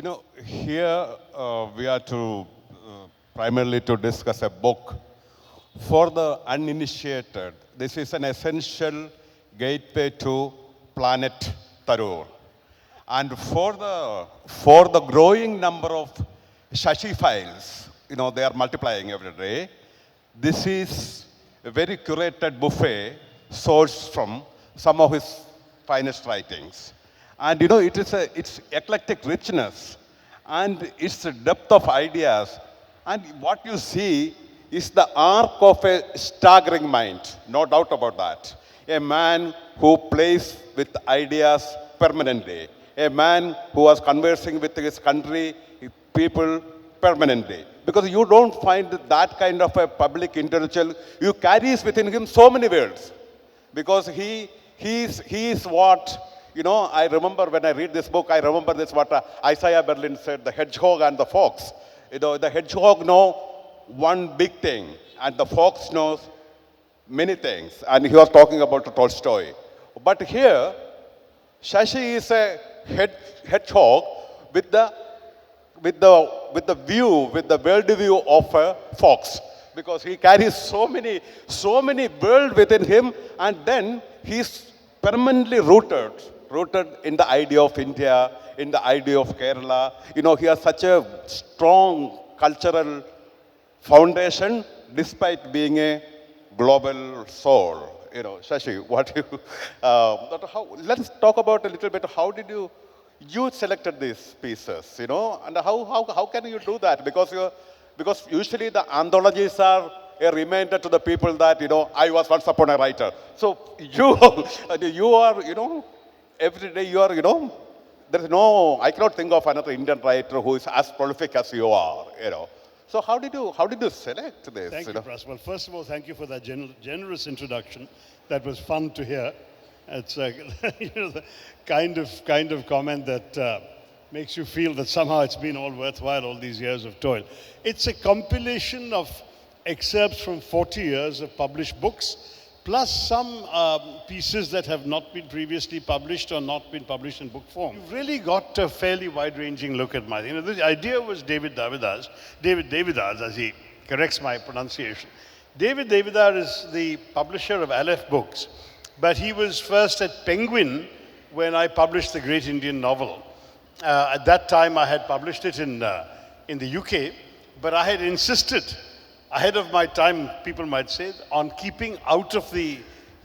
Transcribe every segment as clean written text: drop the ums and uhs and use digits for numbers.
Here we are to primarily to discuss a book for the uninitiated. This is an essential gateway to planet Tharoor. And for the growing number of Shashi files, they are multiplying every day. This is a very curated buffet sourced from some of his finest writings. And it's eclectic richness and its depth of ideas. And what you see is the arc of a staggering mind, no doubt about that. A man who plays with ideas permanently. A man who was conversing with his country, people permanently. Because you don't find that kind of a public intellectual who carries within him so many worlds. Because he is what, I remember when I read this book, I remember this what Isaiah Berlin said, the hedgehog and the fox. The hedgehog knows one big thing and the fox knows many things. And he was talking about Tolstoy. But here, Shashi is a hedgehog with the world view of a fox, because he carries so many world within him, and then he's permanently rooted in the idea of India, in the idea of Kerala. He has such a strong cultural foundation despite being a global soul. Shashi, let's talk about a little bit. How did you selected these pieces, and how can you do that? Because usually the anthologies are a reminder to the people that, I was once upon a writer. So you are, every day you are, I cannot think of another Indian writer who is as prolific as you are, So how did you select this? Thank you, Pras. Well, first of all, thank you for that generous introduction. That was fun to hear. It's the kind of comment that makes you feel that somehow it's been all worthwhile, all these years of toil. It's a compilation of excerpts from 40 years of published books, plus some pieces that have not been previously published or not been published in book form. You've really got a fairly wide-ranging look at my thing. The idea was David Davidars, as he corrects my pronunciation. David Davidar is the publisher of Aleph Books, but he was first at Penguin when I published the great Indian novel. At that time, I had published it in the UK, but I had insisted, ahead of my time, people might say, on keeping out of the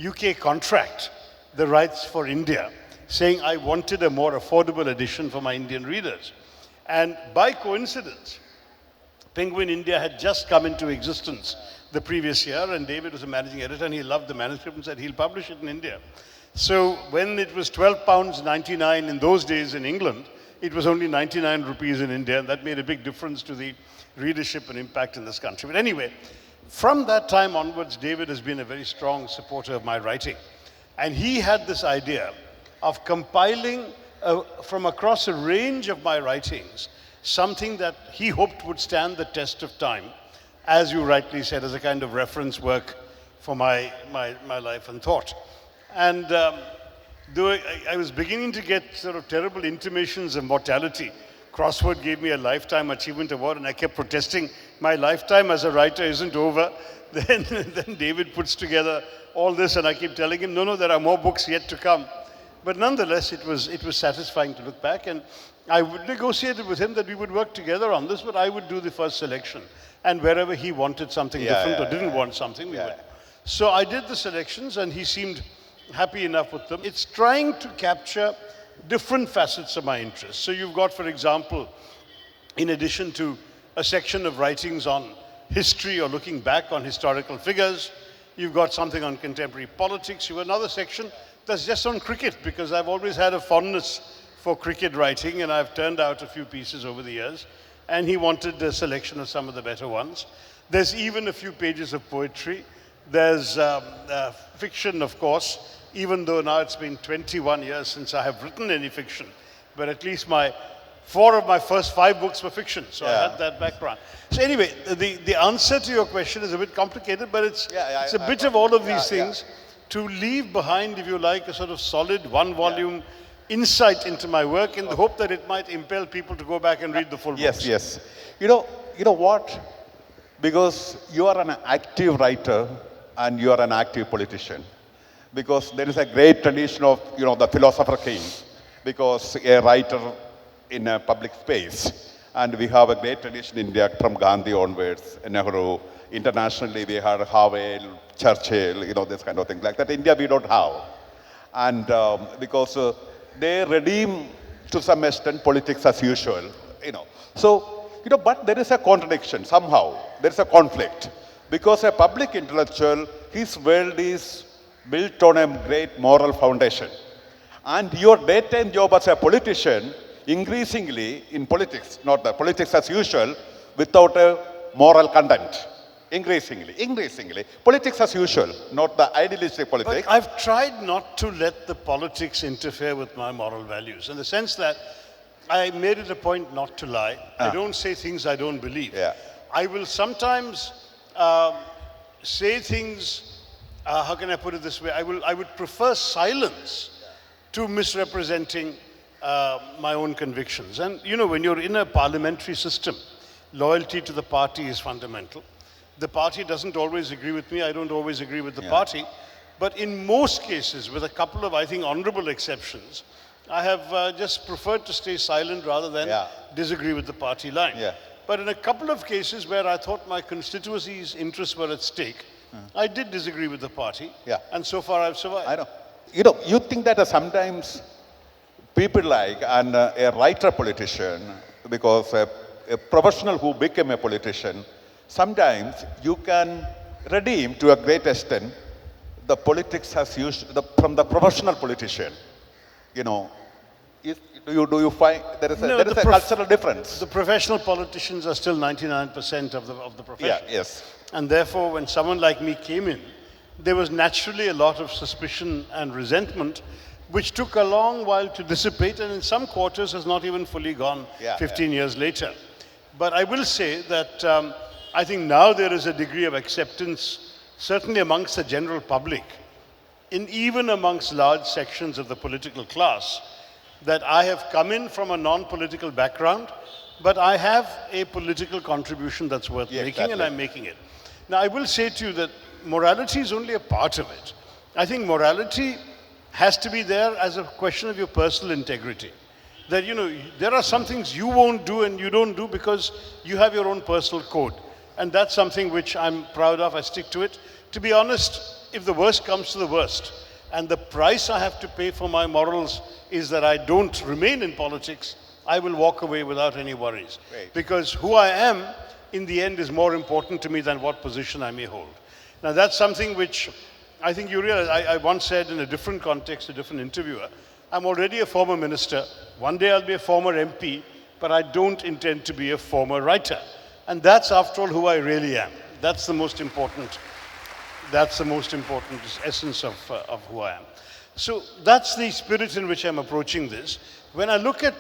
UK contract the rights for India, saying I wanted a more affordable edition for my Indian readers. And by coincidence, Penguin India had just come into existence the previous year, and David was a managing editor, and he loved the manuscript and said he'll publish it in India. So when it was £12.99 in those days in England, it was only 99 rupees in India, and that made a big difference to the readership and impact in this country. But anyway, from that time onwards, David has been a very strong supporter of my writing. And he had this idea of compiling from across a range of my writings something that he hoped would stand the test of time, as you rightly said, as a kind of reference work for my life and thought. And though I was beginning to get sort of terrible intimations of mortality, Crossword gave me a Lifetime Achievement Award, and I kept protesting, my lifetime as a writer isn't over. Then David puts together all this, and I keep telling him, no, there are more books yet to come. But nonetheless, it was satisfying to look back, and I would negotiate with him that we would work together on this, but I would do the first selection. And wherever he wanted something different or didn't want something, we would. So I did the selections, and he seemed happy enough with them. It's trying to capture different facets of my interest. So you've got, for example, in addition to a section of writings on history or looking back on historical figures, you've got something on contemporary politics. You've got another section that's just on cricket, because I've always had a fondness for cricket writing, and I've turned out a few pieces over the years. And he wanted a selection of some of the better ones. There's even a few pages of poetry. There's fiction, of course, even though now it's been 21 years since I have written any fiction. But at least 4 of my first 5 books were fiction, so I had that background. So anyway, the answer to your question is a bit complicated, but it's a bit of all of these things to leave behind, if you like, a sort of solid 1-volume insight into my work in the hope that it might impel people to go back and read the full book. Yes, yes. You know what? Because you are an active writer and you are an active politician. Because there is a great tradition of, the philosopher king. Because a writer in a public space. And we have a great tradition in India from Gandhi onwards, Nehru. Internationally, we had Havel, Churchill, this kind of thing like that. India, we don't have. And because they redeem to some extent politics as usual. So, but there is a contradiction somehow. There is a conflict. Because a public intellectual, his world is built on a great moral foundation. And your daytime job as a politician, increasingly in politics, not the politics as usual, without a moral content. Increasingly. Politics as usual, not the idealistic politics. But I've tried not to let the politics interfere with my moral values, in the sense that I made it a point not to lie. I don't say things I don't believe. Yeah. I will sometimes say things, how can I put it this way? I would prefer silence to misrepresenting my own convictions. And when you're in a parliamentary system, loyalty to the party is fundamental. The party doesn't always agree with me. I don't always agree with the party. But in most cases, with a couple of, I think, honorable exceptions, I have just preferred to stay silent rather than disagree with the party line. Yeah. But in a couple of cases where I thought my constituency's interests were at stake, I did disagree with the party. Yeah. And so far I've survived. I know. You think that sometimes people like a writer politician, because a professional who became a politician, sometimes you can redeem to a great extent the politics as used from the professional politician. Do you find there is a cultural difference? The professional politicians are still 99% of the profession. Yeah, yes. And therefore, when someone like me came in, there was naturally a lot of suspicion and resentment, which took a long while to dissipate, and in some quarters has not even fully gone 15 years later. But I will say that I think now there is a degree of acceptance, certainly amongst the general public, even amongst large sections of the political class, that I have come in from a non-political background, but I have a political contribution that's worth making, and I'm making it. Now, I will say to you that morality is only a part of it. I think morality has to be there as a question of your personal integrity. That, there are some things you won't do and you don't do because you have your own personal code. And that's something which I'm proud of. I stick to it. To be honest, if the worst comes to the worst, and the price I have to pay for my morals is that I don't remain in politics, I will walk away without any worries. Great. Because who I am, in the end, is more important to me than what position I may hold. Now, that's something which I think you realize. I once said in a different context, a different interviewer, I'm already a former minister. One day I'll be a former MP, but I don't intend to be a former writer. And that's, after all, who I really am. That's the most important essence of who I am. So that's the spirit in which I'm approaching this. When I look at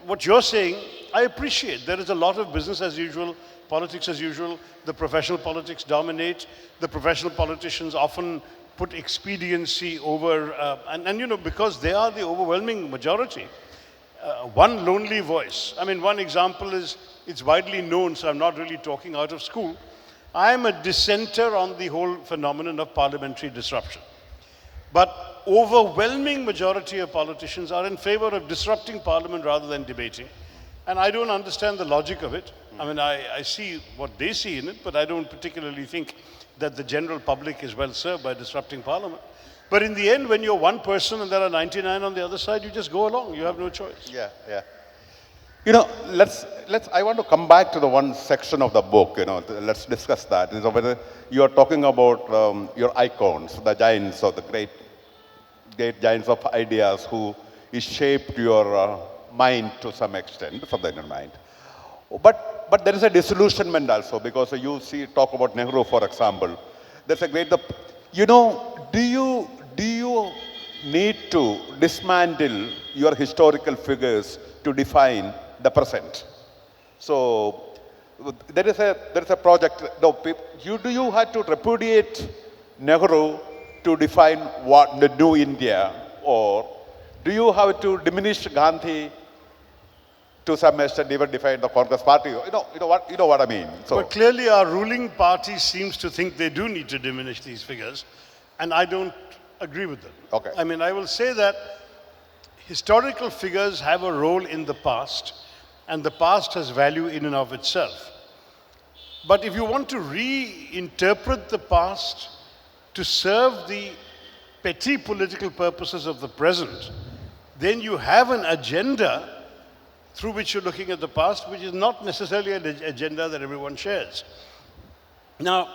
what you're saying, I appreciate there is a lot of business as usual, politics as usual. The professional politics dominate. The professional politicians often put expediency over, and because they are the overwhelming majority, one lonely voice. I mean, one example is, it's widely known, so I'm not really talking out of school. I am a dissenter on the whole phenomenon of parliamentary disruption. But overwhelming majority of politicians are in favor of disrupting parliament rather than debating. And I don't understand the logic of it. I mean, I see what they see in it, but I don't particularly think that the general public is well served by disrupting parliament. But in the end, when you're one person and there are 99 on the other side, you just go along. You have no choice. Yeah. I want to come back to the one section of the book, let's discuss that. Whether you are talking about your icons, the giants or the great giants of ideas who shaped your mind to some extent, from the inner mind. But there is a disillusionment also, because you talk about Nehru, for example. There's a great, do you need to dismantle your historical figures to define the present? So there is a project. Do you have to repudiate Nehru to define what the new India, or Do you have to diminish Gandhi to some extent, even define the Congress party? You know what I mean. So, But clearly our ruling party seems to think they do need to diminish these figures, and I don't agree with them. Okay. I mean, I will say that historical figures have a role in the past, and the past has value in and of itself. But if you want to reinterpret the past to serve the petty political purposes of the present, then you have an agenda through which you're looking at the past, which is not necessarily an agenda that everyone shares. Now,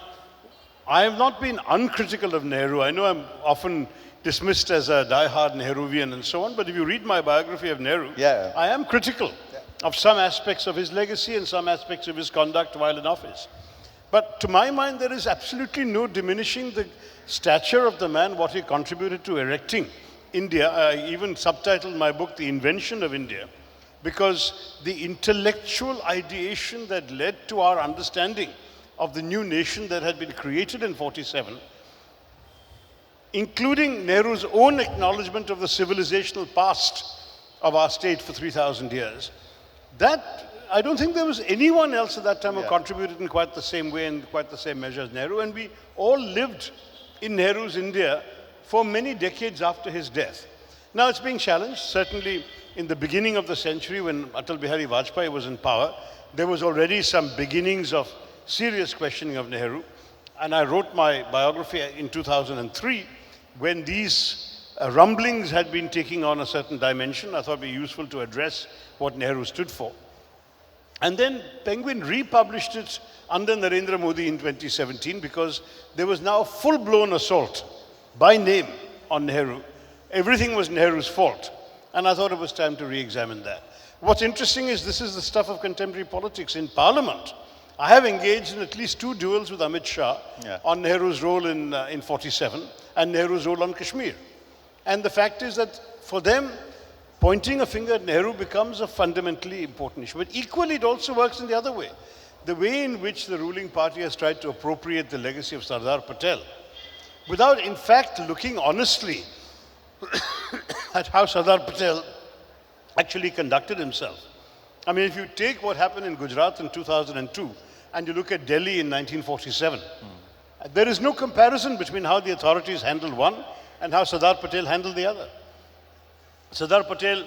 I have not been uncritical of Nehru. I know I'm often dismissed as a die-hard Nehruvian and so on, but if you read my biography of Nehru, I am critical of some aspects of his legacy and some aspects of his conduct while in office. But to my mind, there is absolutely no diminishing the stature of the man, what he contributed to erecting India. I even subtitled my book, The Invention of India, because the intellectual ideation that led to our understanding of the new nation that had been created in 47, including Nehru's own acknowledgement of the civilizational past of our state for 3,000 years, that I don't think there was anyone else at that time who contributed in quite the same way and quite the same measure as Nehru. And we all lived in Nehru's India for many decades after his death. Now it's being challenged. Certainly in the beginning of the century, when Atal Bihari Vajpayee was in power, there was already some beginnings of serious questioning of Nehru. And I wrote my biography in 2003 when these rumblings had been taking on a certain dimension. I thought it would be useful to address what Nehru stood for. And then Penguin republished it under Narendra Modi in 2017 because there was now a full-blown assault by name on Nehru. Everything was Nehru's fault. And I thought it was time to re-examine that. What's interesting is this is the stuff of contemporary politics. In Parliament, I have engaged in at least 2 duels with Amit Shah on Nehru's role in 47 and Nehru's role on Kashmir. And the fact is that for them, pointing a finger at Nehru becomes a fundamentally important issue. But equally, it also works in the other way. The way in which the ruling party has tried to appropriate the legacy of Sardar Patel, without in fact looking honestly at how Sardar Patel actually conducted himself. I mean, if you take what happened in Gujarat in 2002 and you look at Delhi in 1947, there is no comparison between how the authorities handled one and how Sardar Patel handled the other. Sardar Patel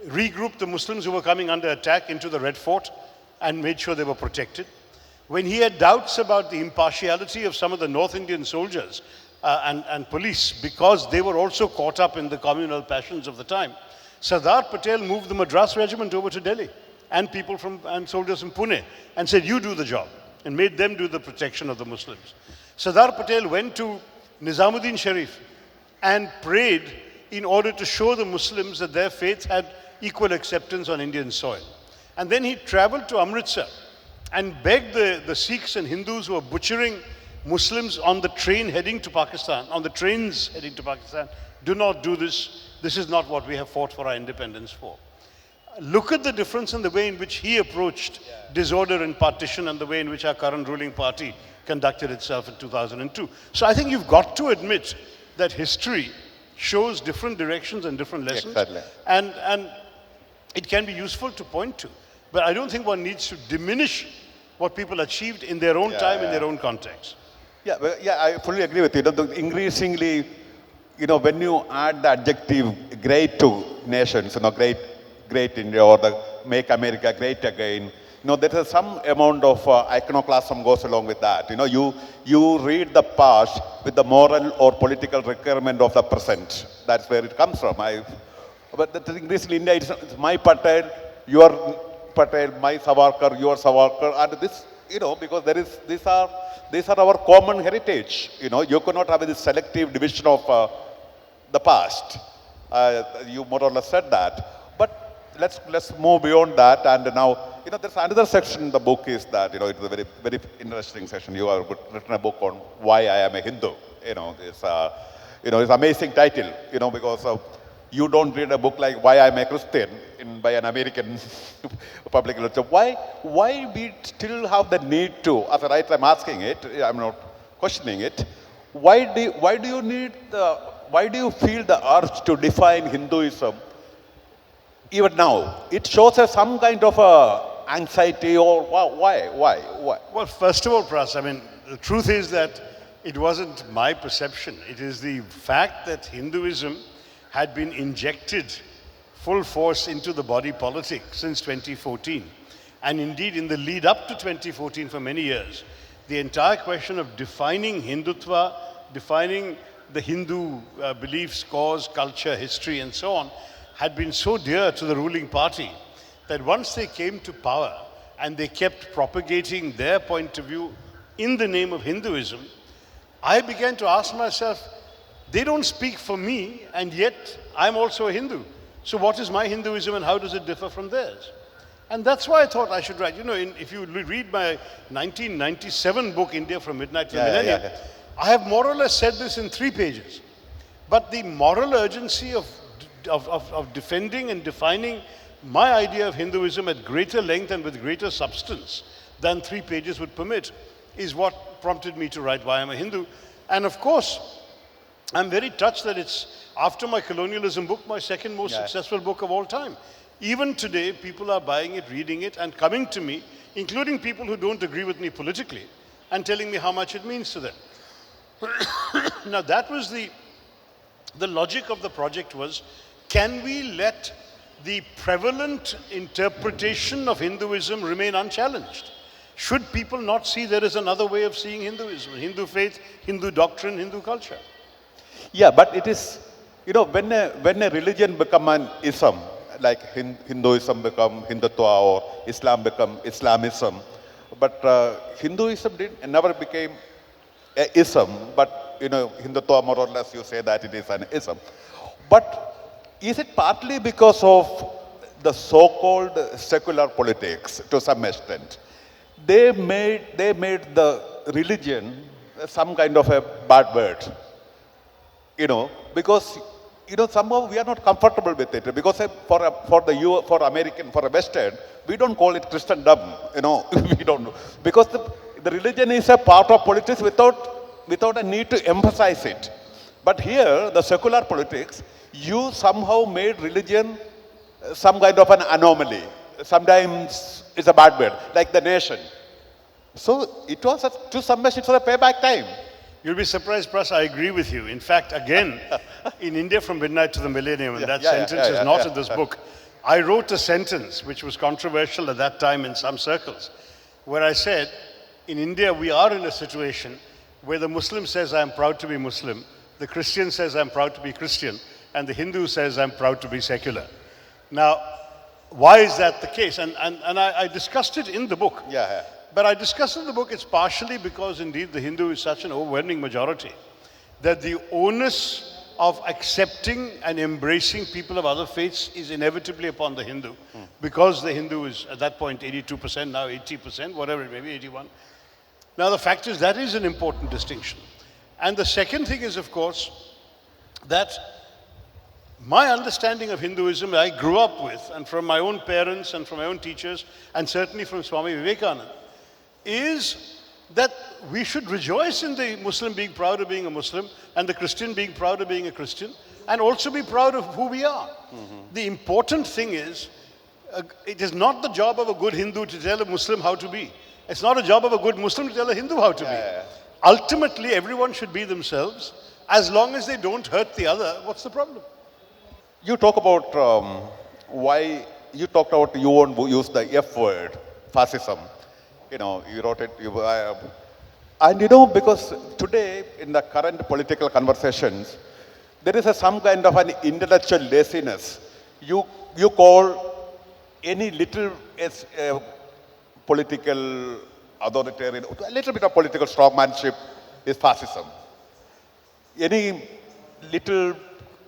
regrouped the Muslims who were coming under attack into the Red Fort and made sure they were protected. When he had doubts about the impartiality of some of the North Indian soldiers and police, because they were also caught up in the communal passions of the time, Sardar Patel moved the Madras regiment over to Delhi and soldiers from Pune and said, you do the job, and made them do the protection of the Muslims. Sardar Patel went to Nizamuddin Sharif and prayed in order to show the Muslims that their faith had equal acceptance on Indian soil. And then he traveled to Amritsar and begged the Sikhs and Hindus who were butchering Muslims on the trains heading to Pakistan, do not do this. This is not what we have fought for our independence for. Look at the difference in the way in which he approached disorder and partition and the way in which our current ruling party conducted itself in 2002. So I think you've got to admit that history shows different directions and different lessons. Exactly. And it can be useful to point to. But I don't think one needs to diminish what people achieved in their own time, in their own context. I fully agree with you. Increasingly, when you add the adjective great to nations, great India or the make America great again, there is some amount of iconoclasm goes along with that. You read the past with the moral or political requirement of the present. That's where it comes from. But the thing is, India, it's my Patel, your Patel, my Savarkar, your Savarkar, and this, because these are our common heritage. You cannot have this selective division of the past. You more or less said that. But let's move beyond that. And now, there's another section in the book is that, it's a very, very interesting section. You have written a book on why I am a Hindu. It's an amazing title, because you don't read a book like Why I'm a Christian by an American public literature. Why we still have the need to, as a writer I'm asking it, I'm not questioning it, why do you need the why do you feel the urge to define Hinduism even now? It shows us some kind of anxiety, or why? Well, first of all, Pras, I mean, the truth is that it wasn't my perception. It is the fact that Hinduism had been injected full force into the body politic since 2014. And indeed, in the lead up to 2014 for many years, the entire question of defining Hindutva, defining the Hindu beliefs, cause, culture, history, and so on, had been so dear to the ruling party that once they came to power and they kept propagating their point of view in the name of Hinduism, I began to ask myself, they don't speak for me, and yet I'm also a Hindu. So what is my Hinduism and how does it differ from theirs? And that's why I thought I should write. You know, if you read my 1997 book, India from Midnight to the Millennium, I have more or less said this in 3 pages. But the moral urgency of defending and defining my idea of Hinduism at greater length and with greater substance than 3 pages would permit is what prompted me to write Why I'm a Hindu. And of course, I'm very touched that it's, after my colonialism book, my second most successful book of all time. Even today, people are buying it, reading it, and coming to me, including people who don't agree with me politically, and telling me how much it means to them. Now, that was the logic of the project was, can we let the prevalent interpretation of Hinduism remain unchallenged? Should people not see there is another way of seeing Hinduism, Hindu faith, Hindu doctrine, Hindu culture? Yeah, but it is, you know, when a religion become an ism, like Hinduism become Hindutva or Islam become Islamism, but Hinduism never became a ism, but you know, Hindutva more or less you say that it is an ism. But is it partly because of the so-called secular politics to some extent? They made the religion some kind of a bad word, you know, because you know somehow we are not comfortable with it, because for a Western, we don't call it Christendom, you know, we don't know, because the religion is a part of politics without a need to emphasize it. But here, the secular politics, you somehow made religion some kind of an anomaly. Sometimes it's a bad word, like the nation. So it was, to some extent, it was a payback time. You'll be surprised, Pras, I agree with you. In fact, again, in India from Midnight to the Millennium, and that sentence is not in this book, I wrote a sentence which was controversial at that time in some circles, where I said, in India, we are in a situation where the Muslim says, I'm proud to be Muslim, the Christian says, I'm proud to be Christian, and the Hindu says, I'm proud to be secular. Now, why is that the case? And I discussed it in the book. But I discussed in the book, it's partially because indeed the Hindu is such an overwhelming majority that the onus of accepting and embracing people of other faiths is inevitably upon the Hindu, because the Hindu is at that point 82%, now 80%, whatever it may be, 81. Now the fact is that is an important distinction. And the second thing is, of course, that my understanding of Hinduism I grew up with, and from my own parents and from my own teachers, and certainly from Swami Vivekananda, is that we should rejoice in the Muslim being proud of being a Muslim and the Christian being proud of being a Christian, and also be proud of who we are. The important thing is, it is not the job of a good Hindu to tell a Muslim how to be. It's not a job of a good Muslim to tell a Hindu how to be. Ultimately, everyone should be themselves. As long as they don't hurt the other, what's the problem? You talk about you won't use the F word, fascism. You know, you wrote it, and you know, because today in the current political conversations, there is some kind of an intellectual laziness. You call any little political authoritarian, a little bit of political strongmanship is fascism. Any little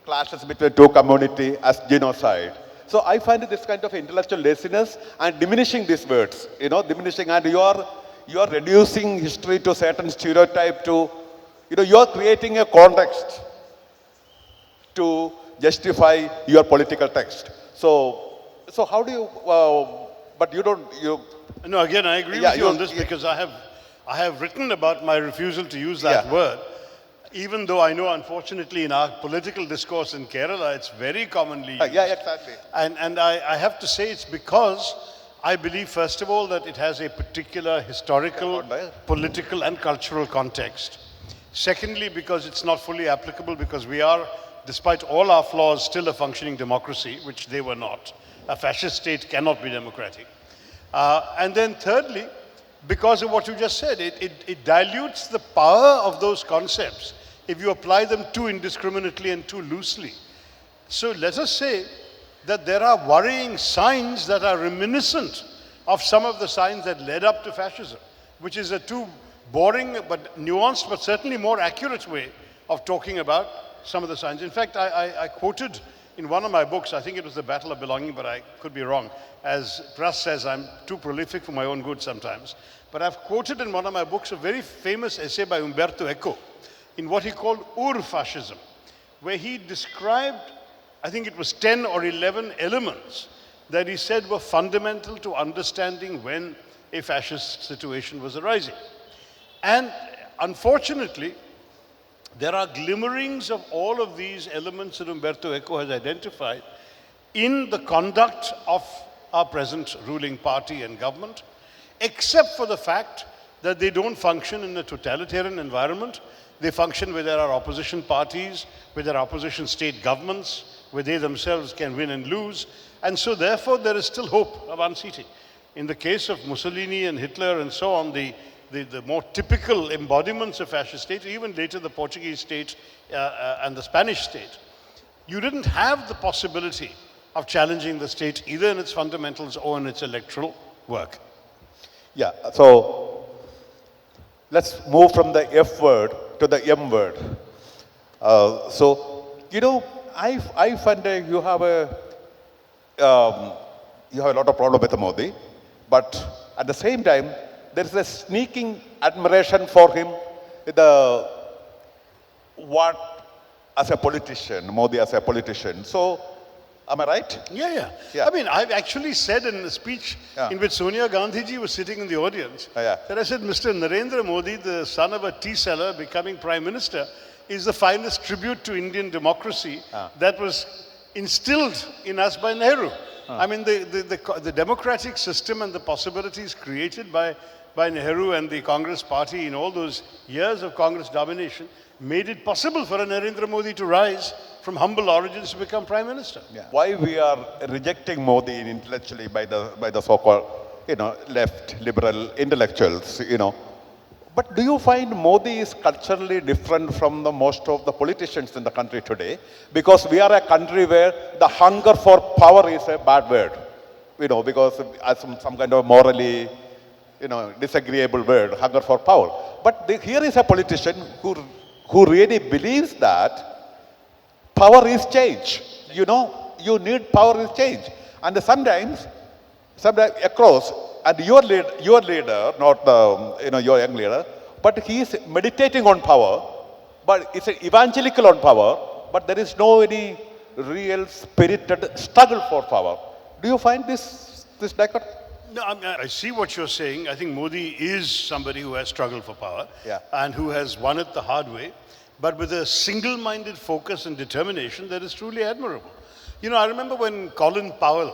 clashes between two communities as genocide. So I find this kind of intellectual laziness and diminishing these words, you know, diminishing, and you are reducing history to certain stereotype to, you know, you are creating a context to justify your political text. So how do you, but you don't, you... No, again, I agree with you on this, because I have written about my refusal to use that word. Even though I know, unfortunately, in our political discourse in Kerala, it's very commonly used. Yeah, exactly. And I have to say it's because I believe, first of all, that it has a particular historical, political, and cultural context. Secondly, because it's not fully applicable, because we are, despite all our flaws, still a functioning democracy, which they were not. A fascist state cannot be democratic. And then thirdly, because of what you just said, it dilutes the power of those concepts if you apply them too indiscriminately and too loosely. So let us say that there are worrying signs that are reminiscent of some of the signs that led up to fascism, which is a too boring but nuanced but certainly more accurate way of talking about some of the signs. In fact, I quoted in one of my books, I think it was The Battle of Belonging, but I could be wrong. As Pras says, I'm too prolific for my own good sometimes. But I've quoted in one of my books a very famous essay by Umberto Eco in what he called Ur-Fascism, where he described, I think it was 10 or 11 elements that he said were fundamental to understanding when a fascist situation was arising. And unfortunately, there are glimmerings of all of these elements that Umberto Eco has identified in the conduct of our present ruling party and government, except for the fact that they don't function in a totalitarian environment. They function where there are opposition parties, where there are opposition state governments, where they themselves can win and lose. And so therefore there is still hope of unseating. In the case of Mussolini and Hitler and so on, the more typical embodiments of fascist state, even later the Portuguese state and the Spanish state, you didn't have the possibility of challenging the state either in its fundamentals or in its electoral work. Yeah, so let's move from the F word to the M word. So, you know, I find you have a lot of problem with Modi, but at the same time, there is a sneaking admiration for him, as a politician, Modi as a politician. So, am I right? Yeah. I mean, I've actually said in a speech in which Sonia Gandhi ji was sitting in the audience, that I said, Mr. Narendra Modi, the son of a tea seller becoming prime minister, is the finest tribute to Indian democracy that was instilled in us by Nehru. I mean, the democratic system and the possibilities created by Nehru and the Congress party in all those years of Congress domination made it possible for a Narendra Modi to rise from humble origins to become prime minister. Yeah. Why we are rejecting Modi intellectually by the so-called, left liberal intellectuals, But do you find Modi is culturally different from the most of the politicians in the country today? Because we are a country where the hunger for power is a bad word, because as some kind of morally, disagreeable word, hunger for power. But here is a politician who really believes that power is change. You need power is change. And sometimes across, and your leader, not the, your young leader, but he is meditating on power, but it's evangelical on power, but there is no any real spirited struggle for power. Do you find this dichotomy? No, I see what you're saying. I think Modi is somebody who has struggled for power and who has won it the hard way, but with a single-minded focus and determination that is truly admirable. I remember when Colin Powell,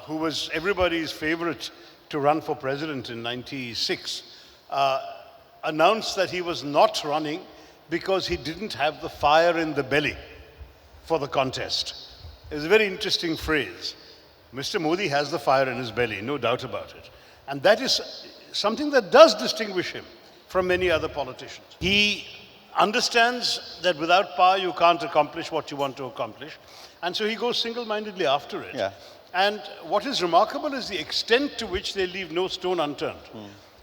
who was everybody's favorite to run for president in '96, announced that he was not running because he didn't have the fire in the belly for the contest. It was a very interesting phrase. Mr. Modi has the fire in his belly, no doubt about it. And that is something that does distinguish him from many other politicians. He understands that without power you can't accomplish what you want to accomplish. And so he goes single-mindedly after it. Yeah. And what is remarkable is the extent to which they leave no stone unturned.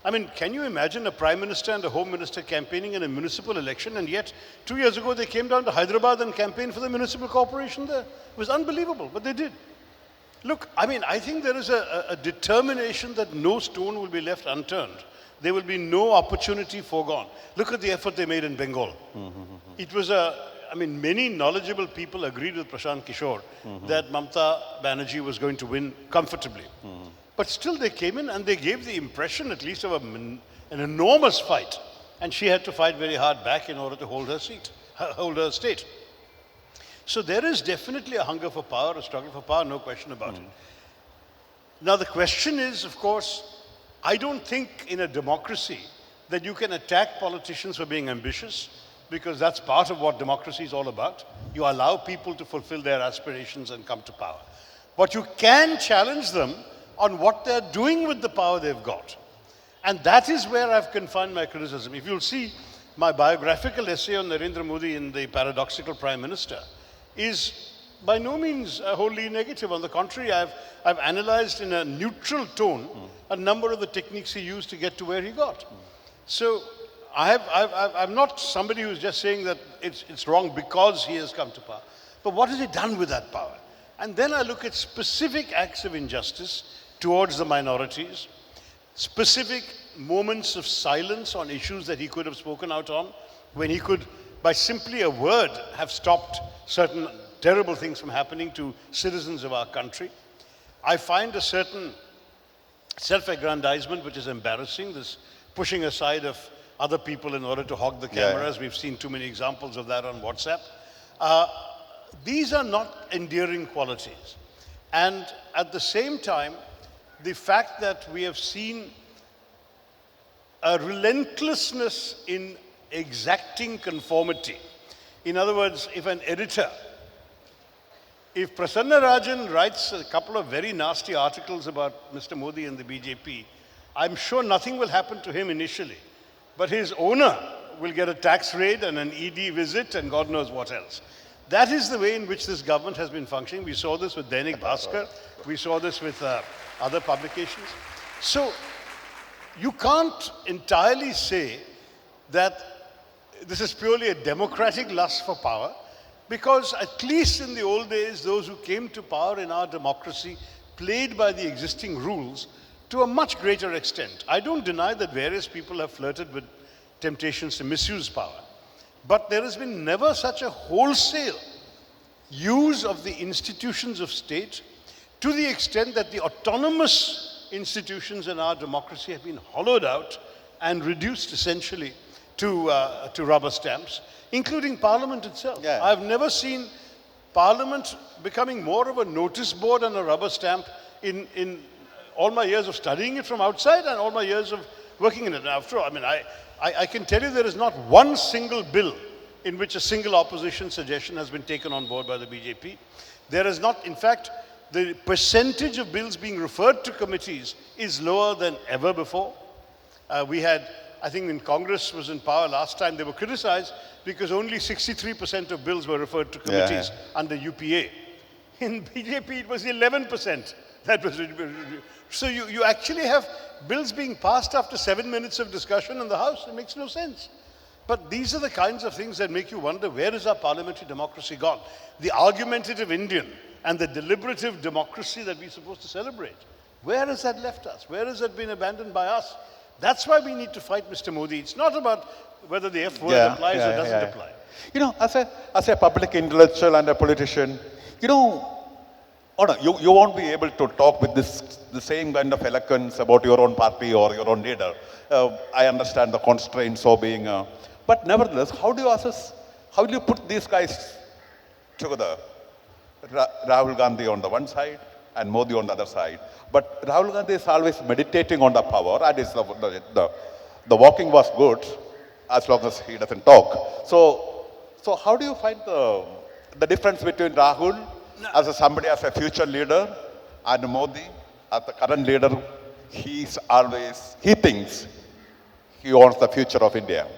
I mean, can you imagine a prime minister and a home minister campaigning in a municipal election, and yet 2 years ago they came down to Hyderabad and campaigned for the municipal corporation there? It was unbelievable, but they did. Look, I mean, I think there is a determination that no stone will be left unturned. There will be no opportunity foregone. Look at the effort they made in Bengal. It was many knowledgeable people agreed with Prashant Kishore that Mamata Banerjee was going to win comfortably. But still they came in and they gave the impression at least of an enormous fight. and she had to fight very hard back in order to hold her seat, hold her state. So there is definitely a hunger for power, a struggle for power, no question about it. Now the question is, of course, I don't think in a democracy that you can attack politicians for being ambitious, because that's part of what democracy is all about. You allow people to fulfill their aspirations and come to power. But you can challenge them on what they're doing with the power they've got. And that is where I've confined my criticism. If you'll see, my biographical essay on Narendra Modi in The Paradoxical Prime Minister is by no means wholly negative. On the contrary, I've analyzed in a neutral tone a number of the techniques he used to get to where he got. So I'm not somebody who's just saying that it's wrong because he has come to power. But what has he done with that power? And then I look at specific acts of injustice towards the minorities, specific moments of silence on issues that he could have spoken out on, when he could, by simply a word, have stopped certain terrible things from happening to citizens of our country. I find a certain self-aggrandizement which is embarrassing, this pushing aside of other people in order to hog the cameras. We've seen too many examples of that on WhatsApp. These are not endearing qualities. And at the same time, the fact that we have seen a relentlessness in exacting conformity. In other words, if an editor, if Prasannarajan writes a couple of very nasty articles about Mr. Modi and the BJP, I'm sure nothing will happen to him initially. But his owner will get a tax raid and an ED visit and God knows what else. That is the way in which this government has been functioning. We saw this with Dainik Bhaskar. We saw this with other publications. So you can't entirely say that this is purely a democratic lust for power, because at least in the old days, those who came to power in our democracy played by the existing rules to a much greater extent. I don't deny that various people have flirted with temptations to misuse power. But there has been never such a wholesale use of the institutions of state to the extent that the autonomous institutions in our democracy have been hollowed out and reduced essentially to rubber stamps, including Parliament itself. I've never seen Parliament becoming more of a notice board and a rubber stamp in all my years of studying it from outside and all my years of working in it. Now, after all, I mean, I can tell you there is not one single bill in which a single opposition suggestion has been taken on board by the BJP. There is not, in fact, the percentage of bills being referred to committees is lower than ever before. We had, I think when Congress was in power last time, they were criticized because only 63% of bills were referred to committees under UPA. In BJP, it was 11%. That was, so you actually have bills being passed after 7 minutes of discussion in the House. It makes no sense. But these are the kinds of things that make you wonder, where is our parliamentary democracy gone? The argumentative Indian and the deliberative democracy that we're supposed to celebrate. Where has that left us? Where has that been abandoned by us? That's why we need to fight Mr. Modi. It's not about whether the F word applies or doesn't apply. You know, as a public intellectual and a politician, you know, you won't be able to talk with the same kind of eloquence about your own party or your own leader. I understand the constraints of being, but nevertheless, how do you assess, how do you put these guys together? Rahul Gandhi on the one side and Modi on the other side. But Rahul Gandhi is always meditating on the power, and the walking was good as long as he doesn't talk. So how do you find the difference between Rahul as somebody as a future leader and Modi as the current leader? He thinks he wants the future of India.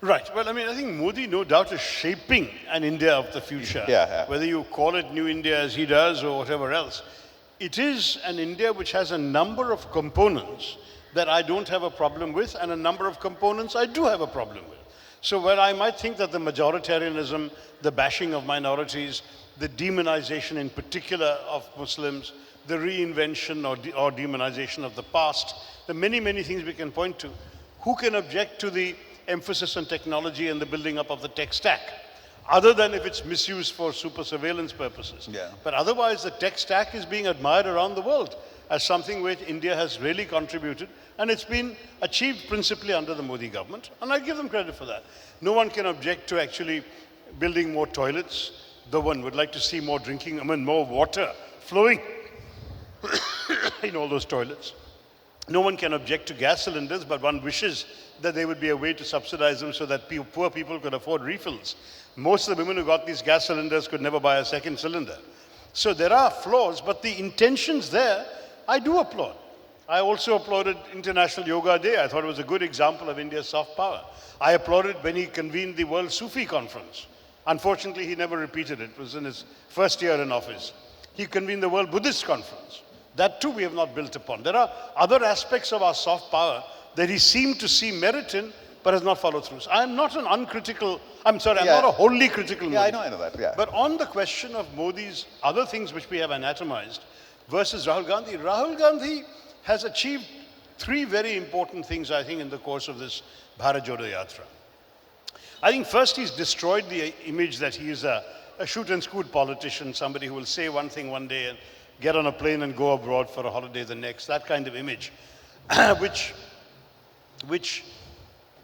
Right. Well, I mean, I think Modi, no doubt, is shaping an India of the future. Whether you call it New India as he does or whatever else. It is an India which has a number of components that I don't have a problem with and a number of components I do have a problem with. So where I might think that the majoritarianism, the bashing of minorities, the demonization in particular of Muslims, the reinvention or demonization of the past, the many, many things we can point to. Who can object to the emphasis on technology and the building up of the tech stack? other than if it's misused for super surveillance purposes. Yeah. But otherwise, the tech stack is being admired around the world as something which India has really contributed, and it's been achieved principally under the Modi government, and I give them credit for that. No one can object to actually building more toilets. The one would like to see more more water flowing in all those toilets. No one can object to gas cylinders, but one wishes that there would be a way to subsidize them so that poor people could afford refills. Most of the women who got these gas cylinders could never buy a second cylinder. So there are flaws, but the intentions there, I do applaud. I also applauded International Yoga Day. I thought it was a good example of India's soft power. I applauded when he convened the World Sufi Conference. Unfortunately, he never repeated it. It was in his first year in office. He convened the World Buddhist Conference. That too we have not built upon. There are other aspects of our soft power that he seemed to see merit in, but has not followed through. So I am not an uncritical, I'm not a wholly critical Modi. I know that, yeah. But on the question of Modi's other things which we have anatomized versus Rahul Gandhi has achieved three very important things, I think, in the course of this Bharat Jodo Yatra. I think first he's destroyed the image that he is a shoot and scoot politician, somebody who will say one thing one day and get on a plane and go abroad for a holiday the next, that kind of image, which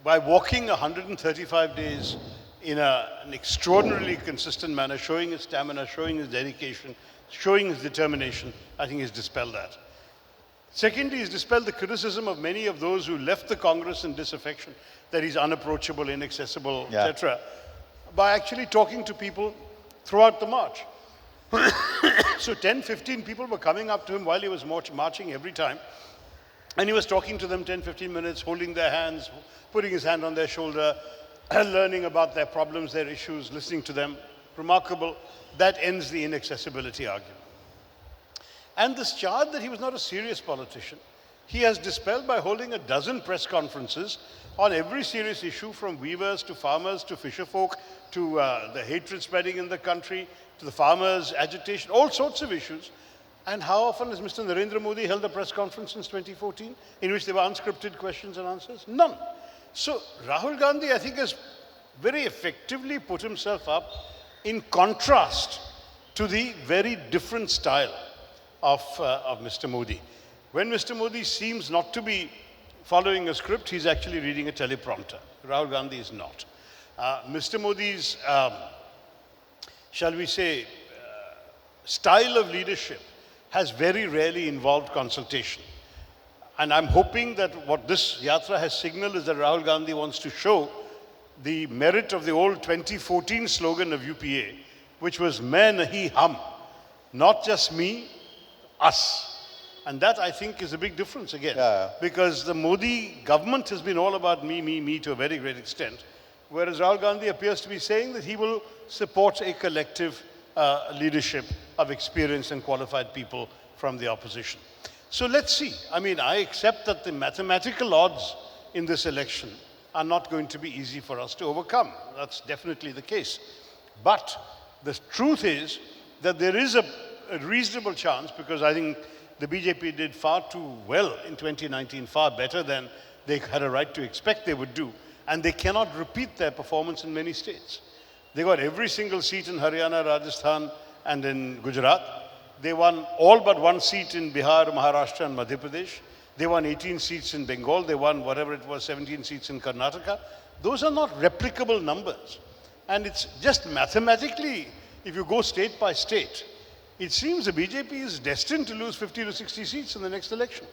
by walking 135 days in an extraordinarily consistent manner, showing his stamina, showing his dedication, showing his determination, I think he's dispelled that. Secondly, he's dispelled the criticism of many of those who left the Congress in disaffection, that he's unapproachable, inaccessible, etc., by actually talking to people throughout the march. So 10, 15 people were coming up to him while he was marching every time, and he was talking to them 10, 15 minutes, holding their hands, putting his hand on their shoulder, learning about their problems, their issues, listening to them. Remarkable. That ends the inaccessibility argument. And this charge that he was not a serious politician, he has dispelled by holding a dozen press conferences on every serious issue, from weavers to farmers to fisherfolk to the hatred spreading in the country, to the farmers' agitation, all sorts of issues. And how often has Mr. Narendra Modi held a press conference since 2014 in which there were unscripted questions and answers? None. So Rahul Gandhi, I think, has very effectively put himself up in contrast to the very different style of Mr. Modi. When Mr. Modi seems not to be following a script, he's actually reading a teleprompter. Rahul Gandhi is not. Mr. Modi's, shall we say, style of leadership has very rarely involved consultation. And I'm hoping that what this yatra has signaled is that Rahul Gandhi wants to show the merit of the old 2014 slogan of UPA, which was "Main nahi hum," not just me, us. And that, I think, is a big difference again. Because the Modi government has been all about me, me, me to a very great extent. Whereas Rahul Gandhi appears to be saying that he will support a collective leadership of experienced and qualified people from the opposition. So let's see. I mean, I accept that the mathematical odds in this election are not going to be easy for us to overcome. That's definitely the case. But the truth is that there is a reasonable chance, because I think the BJP did far too well in 2019, far better than they had a right to expect they would do. And they cannot repeat their performance in many states. They got every single seat in Haryana, Rajasthan, and in Gujarat. They won all but one seat in Bihar, Maharashtra, and Madhya Pradesh. They won 18 seats in Bengal. They won whatever it was, 17 seats in Karnataka. Those are not replicable numbers. And it's just mathematically, if you go state by state, it seems the BJP is destined to lose 50 to 60 seats in the next election.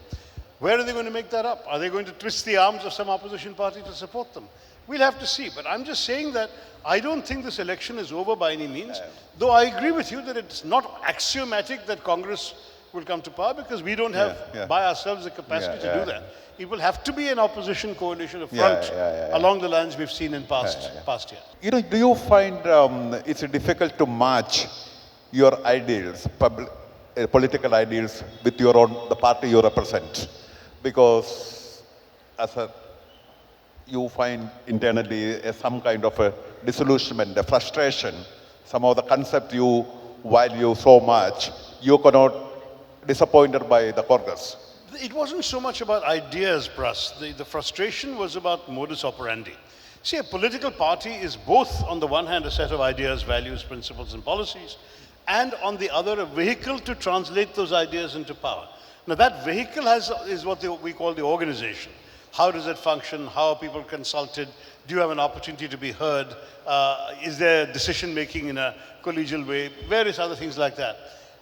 Where are they going to make that up? Are they going to twist the arms of some opposition party to support them? We'll have to see. But I'm just saying that I don't think this election is over by any means. Though I agree with you that it's not axiomatic that Congress will come to power, because we don't have by ourselves the capacity to do that. It will have to be an opposition coalition, a front, along the lines we've seen in past years. You know, do you find it's difficult to match your ideals, political ideals, with the party you represent? Because you find internally some kind of a disillusionment, a frustration. Some of the concept you value so much, you cannot disappointed by the Congress. It wasn't so much about ideas, Pras. The frustration was about modus operandi. See, a political party is both, on the one hand, a set of ideas, values, principles, and policies, and on the other, a vehicle to translate those ideas into power. Now, that vehicle is what we call the organization. How does it function? How are people consulted? Do you have an opportunity to be heard? Is there decision-making in a collegial way? Various other things like that.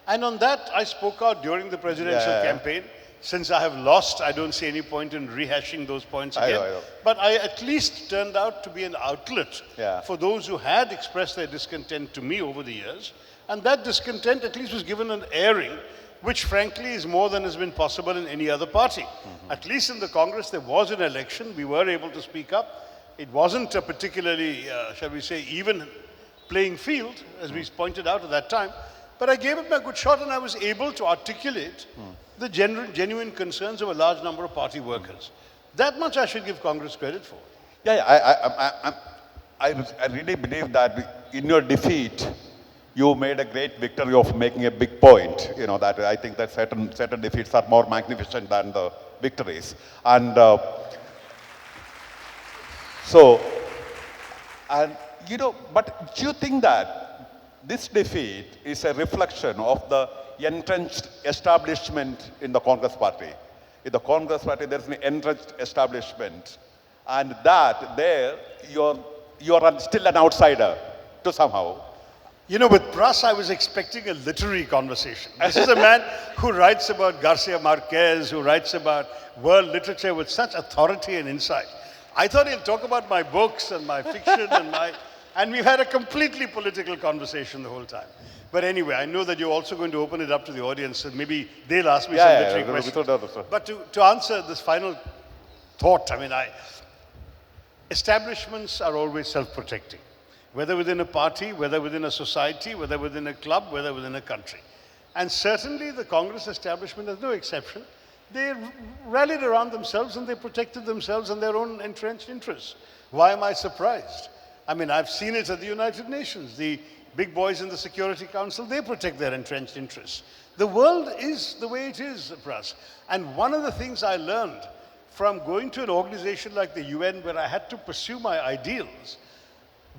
And on that, I spoke out during the presidential campaign. Since I have lost, I don't see any point in rehashing those points again. I know. But I at least turned out to be an outlet for those who had expressed their discontent to me over the years. And that discontent at least was given an airing, which frankly is more than has been possible in any other party. At least in the Congress, there was an election. We were able to speak up. It wasn't a particularly, shall we say, even playing field, as we pointed out at that time. But I gave it my good shot, and I was able to articulate the genuine concerns of a large number of party workers. That much I should give Congress credit for. I really believe that in your defeat, you made a great victory of making a big point. You know, that I think that certain defeats are more magnificent than the victories. And but do you think that this defeat is a reflection of the entrenched establishment in the Congress party? In the Congress party, there is an entrenched establishment, and that there you are still an outsider to somehow. You know, with Pras, I was expecting a literary conversation. This is a man who writes about Garcia Marquez, who writes about world literature with such authority and insight. I thought he'll talk about my books and my fiction and we've had a completely political conversation the whole time. But anyway, I know that you're also going to open it up to the audience, and maybe they'll ask me some literary questions. But to answer this final thought, establishments are always self-protecting. Whether within a party, whether within a society, whether within a club, whether within a country. And certainly the Congress establishment is no exception. They rallied around themselves and they protected themselves and their own entrenched interests. Why am I surprised? I've seen it at the United Nations. The big boys in the Security Council, they protect their entrenched interests. The world is the way it is, Pras. And one of the things I learned from going to an organization like the UN, where I had to pursue my ideals,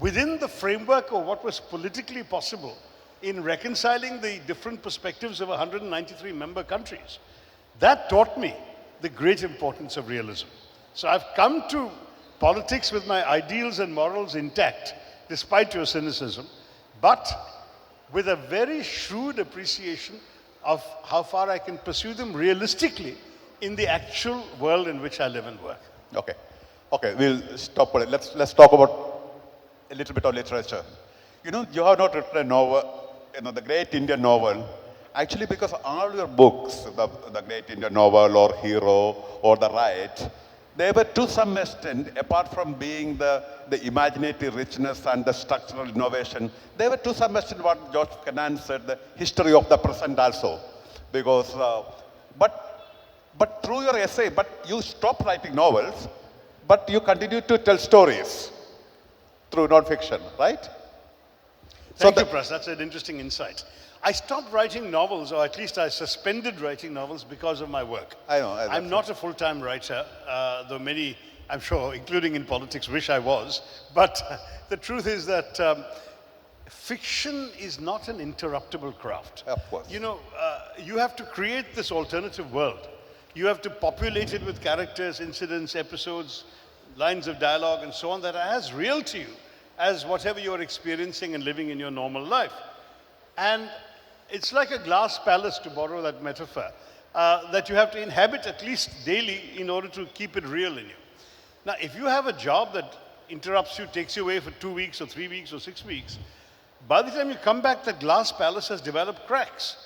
within the framework of what was politically possible in reconciling the different perspectives of 193 member countries, that taught me the great importance of realism. So I've come to politics with my ideals and morals intact, despite your cynicism, but with a very shrewd appreciation of how far I can pursue them realistically in the actual world in which I live and work. Okay, we'll stop. Let's talk about a little bit of literature. You know, you have not written a novel, the great Indian novel, actually because all your books, the great Indian novel or Hero or The Right, they were to some extent, apart from being the imaginative richness and the structural innovation, they were to some extent what George Kennan said, the history of the present also. Because, but through your essay, you stopped writing novels, but you continue to tell stories through nonfiction, right? Thank you, Pras. That's an interesting insight. I stopped writing novels, or at least I suspended writing novels because of my work. I know. I'm not a full-time writer, though many, I'm sure, including in politics, wish I was. But the truth is that fiction is not an interruptible craft. Of course. You know, you have to create this alternative world. You have to populate it with characters, incidents, episodes, lines of dialogue, and so on, that are as real to you as whatever you're experiencing and living in your normal life. And it's like a glass palace, to borrow that metaphor, that you have to inhabit at least daily in order to keep it real in you. Now, if you have a job that interrupts you, takes you away for 2 weeks or 3 weeks or 6 weeks, by the time you come back, the glass palace has developed cracks.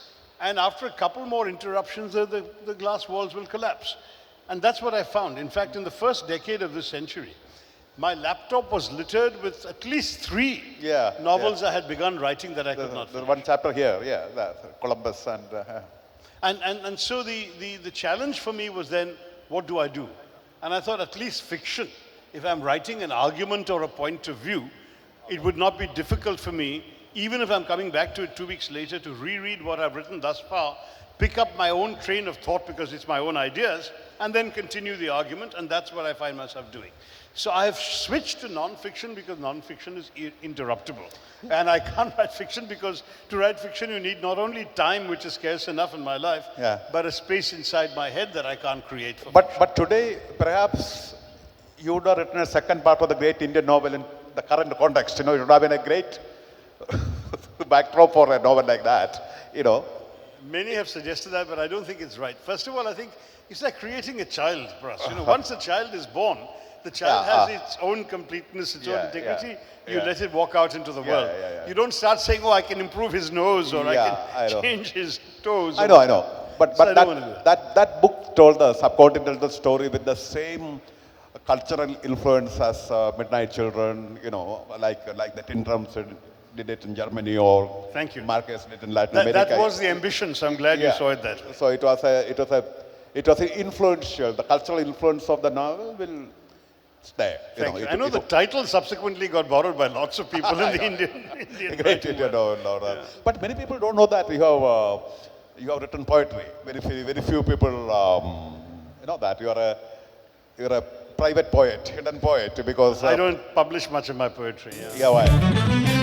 And after a couple more interruptions, the glass walls will collapse. And that's what I found. In fact, in the first decade of this century, my laptop was littered with at least 3 novels I had begun writing that I could not finish. One chapter here, Columbus and... And so the challenge for me was then, what do I do? And I thought at least fiction, if I'm writing an argument or a point of view, it would not be difficult for me even if I'm coming back to it 2 weeks later to reread what I've written thus far, pick up my own train of thought because it's my own ideas, and then continue the argument, and that's what I find myself doing. So I've switched to non-fiction because non-fiction is interruptible. And I can't write fiction because to write fiction you need not only time, which is scarce enough in my life, but a space inside my head that I can't create for fiction. But today, perhaps you would have written a second part of the great Indian novel in the current context. You know, it would have been a great backdrop for a novel like that, you know. Many have suggested that, but I don't think it's right. First of all, I think it's like creating a child, Pras. You know, once a child is born, the child has its own completeness, its own integrity. You let it walk out into the world. You don't start saying, oh, I can improve his nose or I can change his toes. I know. But So that book told the subcontinental story with the same cultural influence as Midnight Children, you know, like the Trivandrum did it in Germany or Thank you. Marcus did it in Latin America. That was the ambition, so I'm glad you saw it that way. So it was influential. The cultural influence of the novel will stay. Thank you. I know the title subsequently got borrowed by lots of people in the Indian Great Indian novel. But many people don't know that you have written poetry. Very few people know that you're a private poet, hidden poet, because I don't publish much of my poetry. yeah, why?